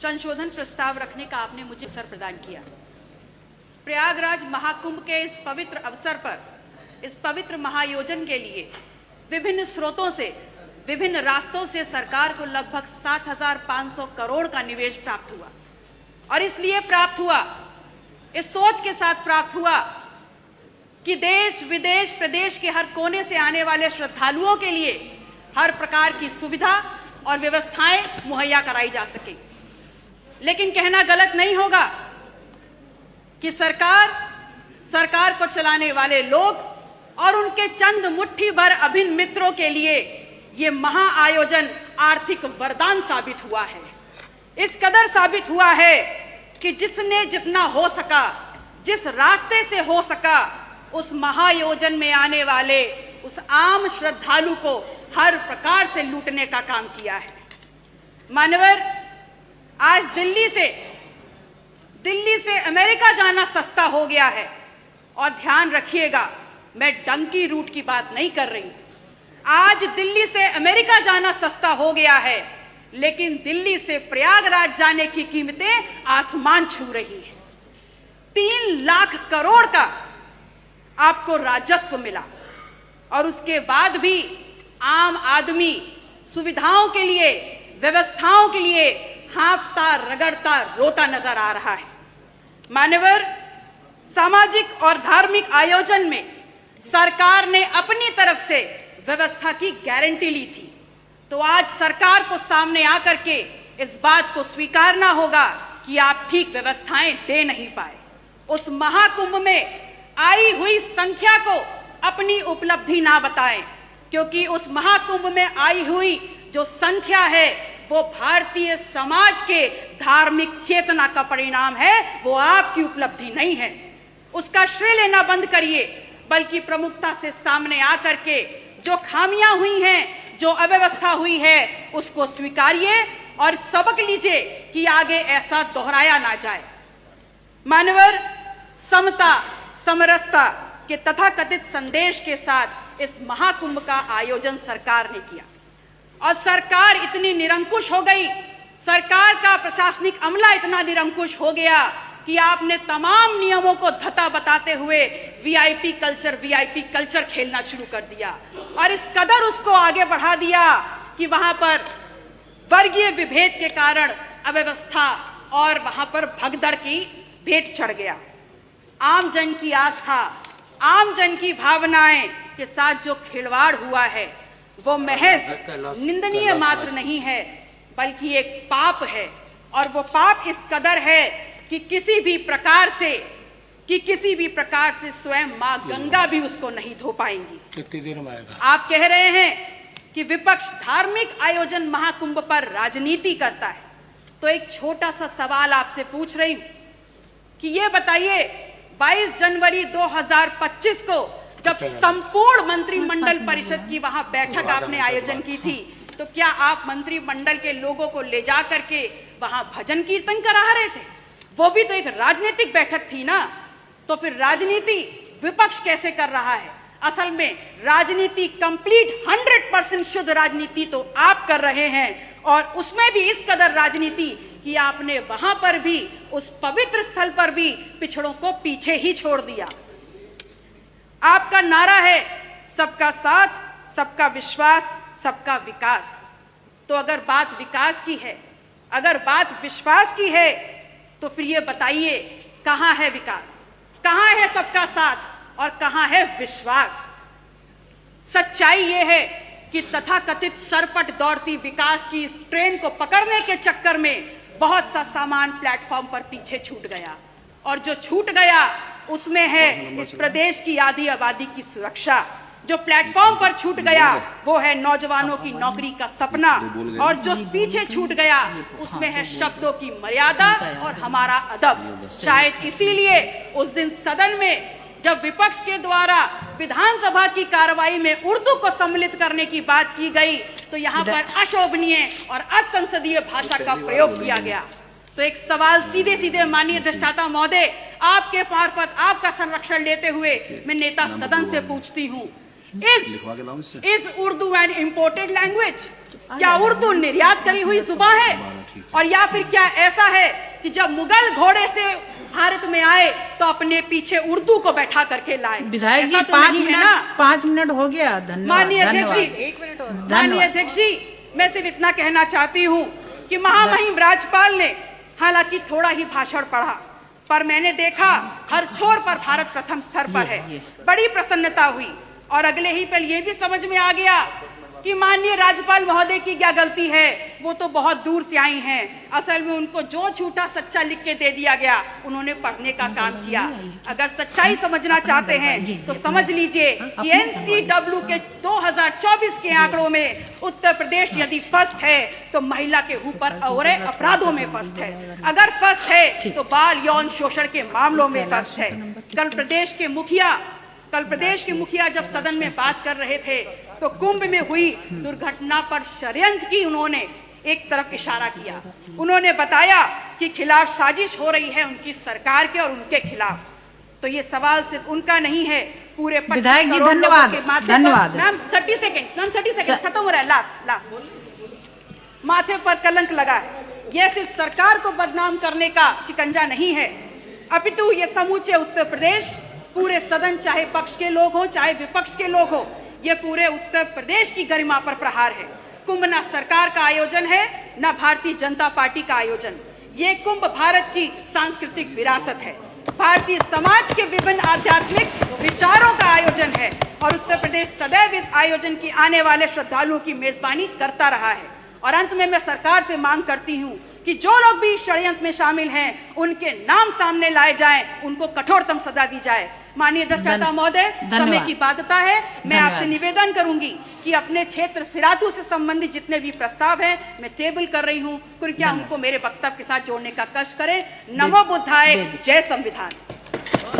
संशोधन प्रस्ताव रखने का आपने मुझे अवसर प्रदान किया। प्रयागराज महाकुंभ के इस पवित्र अवसर पर, इस पवित्र महायोजन के लिए विभिन्न स्रोतों से, विभिन्न रास्तों से सरकार को लगभग 7,500 करोड़ का निवेश प्राप्त हुआ। और इसलिए प्राप्त हुआ, इस सोच के साथ प्राप्त हुआ कि देश विदेश प्रदेश के हर कोने से आने वाले श्रद्धालुओं के लिए हर प्रकार की सुविधा और व्यवस्थाएं मुहैया कराई जा सके। लेकिन कहना गलत नहीं होगा कि सरकार को चलाने वाले लोग और उनके चंद मुट्ठी भर अभिन्न मित्रों के लिए ये महाआयोजन आर्थिक वरदान साबित हुआ है। इस कदर साबित हुआ है कि जिसने जितना हो सका, जिस रास्ते से हो सका, उस महायोजन में आने वाले उस आम श्रद्धालु को हर प्रकार से लूटने का काम किया है। मान्यवर, आज दिल्ली से अमेरिका जाना सस्ता हो गया है। और ध्यान रखिएगा, मैं डंकी रूट की बात नहीं कर रही। आज दिल्ली से अमेरिका जाना सस्ता हो गया है, लेकिन दिल्ली से प्रयागराज जाने की कीमतें आसमान छू रही हैं। 3 लाख करोड़ का आपको राजस्व मिला और उसके बाद भी आम आदमी सुविधाओं के लिए, व्यवस्थाओं के लिए हांफता, रगड़ता, रोता नजर आ रहा है। मान्यवर, सामाजिक और धार्मिक आयोजन में सरकार ने अपनी तरफ से व्यवस्था की गारंटी ली थी, तो आज सरकार को सामने आकर के इस बात को स्वीकारना होगा कि आप ठीक व्यवस्थाएं दे नहीं पाए। उस महाकुंभ में आई हुई संख्या को अपनी उपलब्धि ना बताएं, क्योंकि उस महाकुंभ में आई हुई जो संख्या है वो भारतीय समाज के धार्मिक चेतना का परिणाम है, वो आपकी उपलब्धि नहीं है। उसका श्रेय लेना बंद करिए, बल्कि प्रमुखता से सामने आकर के जो खामियां हुई हैं, जो अव्यवस्था हुई है, उसको स्वीकारिए और सबक लीजिए कि आगे ऐसा दोहराया ना जाए। मानवर, समता, समरसता के तथाकथित संदेश के साथ इस महाकुंभ का आयोजन सरकार ने किया और सरकार इतनी निरंकुश हो गई, सरकार का प्रशासनिक अमला इतना निरंकुश हो गया कि आपने तमाम नियमों को धता बताते हुए वीआईपी कल्चर खेलना शुरू कर दिया और इस कदर उसको आगे बढ़ा दिया कि वहां पर वर्गीय विभेद के कारण अव्यवस्था और वहां पर भगदड़ की भेंट चढ़ गया। आम जन की आस्था, आम जन की भावनाएं के साथ जो खिलवाड़ हुआ है वो महज निंदनीय मात्र नहीं है, बल्कि एक पाप है। और वो पाप इस कदर है कि किसी भी प्रकार से स्वयं मां गंगा भी उसको नहीं धो पाएंगी। कितनी देर में आएगा? आप कह रहे हैं कि विपक्ष धार्मिक आयोजन महाकुंभ पर राजनीति करता है, तो एक छोटा सा सवाल आपसे पूछ रही हूं कि ये बताइए, 22 जनवरी 2025 को जब संपूर्ण मंत्रिमंडल परिषद की वहां बैठक आपने आयोजन की थी, तो क्या आप मंत्रिमंडल के लोगों को ले जा करके वहां भजन कीर्तन करा रहे थे? वो भी तो एक राजनीतिक बैठक थी ना। तो फिर राजनीति विपक्ष कैसे कर रहा है? असल में राजनीति कंप्लीट 100% शुद्ध राजनीति तो आप कर रहे हैं, और उसमें भी इस कदर राजनीति कि आपने वहां पर भी, उस पवित्र स्थल पर भी पिछड़ों को पीछे ही छोड़ दिया। आपका नारा है सबका साथ, सबका विश्वास, सबका विकास। तो अगर बात विकास की है, अगर बात विश्वास की है, तो फिर ये बताइए कहां है विकास, कहां है सबका साथ और कहां है विश्वास? सच्चाई ये है कि तथाकथित सरपट दौड़ती विकास की इस ट्रेन को पकड़ने के चक्कर में बहुत सा सामान प्लेटफॉर्म पर पीछे छूट गया, और जो छूट गया उसमें है इस प्रदेश की आधी आबादी की सुरक्षा। जो प्लेटफॉर्म पर छूट गया वो है नौजवानों की नौकरी का सपना, और जो पीछे छूट गया उसमें है शब्दों की मर्यादा और हमारा अदब। शायद इसीलिए उस दिन सदन में जब विपक्ष के द्वारा विधानसभा की कार्रवाई में उर्दू को सम्मिलित करने की बात की गई, तो यहाँ पर अशोभनीय और असंसदीय भाषा का प्रयोग किया गया। तो एक सवाल सीधे सीधे माननीय अधिष्ठाता महोदय, आपके मार्फत आपका संरक्षण लेते हुए मैं नेता सदन से पूछती हूँ is Urdu an imported language? क्या उर्दू निर्यात करी हुई जुबान है? और या फिर क्या ऐसा है कि जब मुगल घोड़े से भारत में आए तो अपने पीछे उर्दू को बैठा करके लाए? विधायक जी, 5 मिनट हो गया। धन्यवाद। माननीय अध्यक्ष जी, 1 मिनट और। माननीय अध्यक्ष जी, मैं सिर्फ इतना कहना चाहती हूँ कि महामहिम राज्यपाल ने हालांकि थोड़ा ही भाषण पढ़ा, पर मैंने देखा हर छोर पर भारत प्रथम स्तर पर है। बड़ी प्रसन्नता हुई और अगले ही पल ये भी समझ में आ गया कि माननीय राज्यपाल महोदय की क्या गलती है। वो तो बहुत दूर से आई हैं। असल में उनको जो झूठा सच्चा लिख के दे दिया गया उन्होंने पढ़ने का काम किया। अगर सच्चाई समझना चाहते हैं तो समझ लीजिए कि NCW के 2024 के आंकड़ों में उत्तर प्रदेश यदि फर्स्ट है तो महिला के ऊपर और अपराधों में फर्स्ट है। अगर फर्स्ट है तो बाल यौन शोषण के मामलों में फर्स्ट है। कल प्रदेश के मुखिया जब सदन में बात कर रहे थे तो कुंभ में हुई दुर्घटना पर षड्यंत्र की उन्होंने एक तरफ इशारा किया। उन्होंने बताया कि खिलाफ साजिश हो रही है उनकी सरकार के और उनके खिलाफ। तो ये सवाल सिर्फ उनका नहीं है, पूरे विधायक जी धन्यवाद। मैम 30 सेकंड खत्म हो रहा है। लास्ट माथे पर कलंक लगा है। यह सिर्फ सरकार को बदनाम करने का शिकंजा नहीं है, अपितु ये समूचे उत्तर प्रदेश, पूरे सदन, चाहे पक्ष के लोग हो चाहे विपक्ष के लोग हो, ये पूरे उत्तर प्रदेश की गरिमा पर प्रहार है। कुंभ ना सरकार का आयोजन है ना भारतीय जनता पार्टी का आयोजन। ये कुंभ भारत की सांस्कृतिक विरासत है, भारतीय समाज के विभिन्न आध्यात्मिक विचारों का आयोजन है और उत्तर प्रदेश सदैव इस आयोजन की आने वाले श्रद्धालुओं की मेजबानी करता रहा है। और अंत में मैं सरकार से मांग करती हूँ कि जो लोग भी षड्यंत्र में शामिल हैं उनके नाम सामने लाए जाएं, उनको कठोरतम सजा दी जाए। माननीय अध्यक्षता महोदय, समय की बाध्यता है, मैं आपसे निवेदन करूंगी कि अपने क्षेत्र सिराथू से संबंधित जितने भी प्रस्ताव हैं मैं टेबल कर रही हूं, कृपया उनको मेरे वक्तव्य के साथ जोड़ने का कष्ट करें। नमो बुद्धाय, जय संविधान।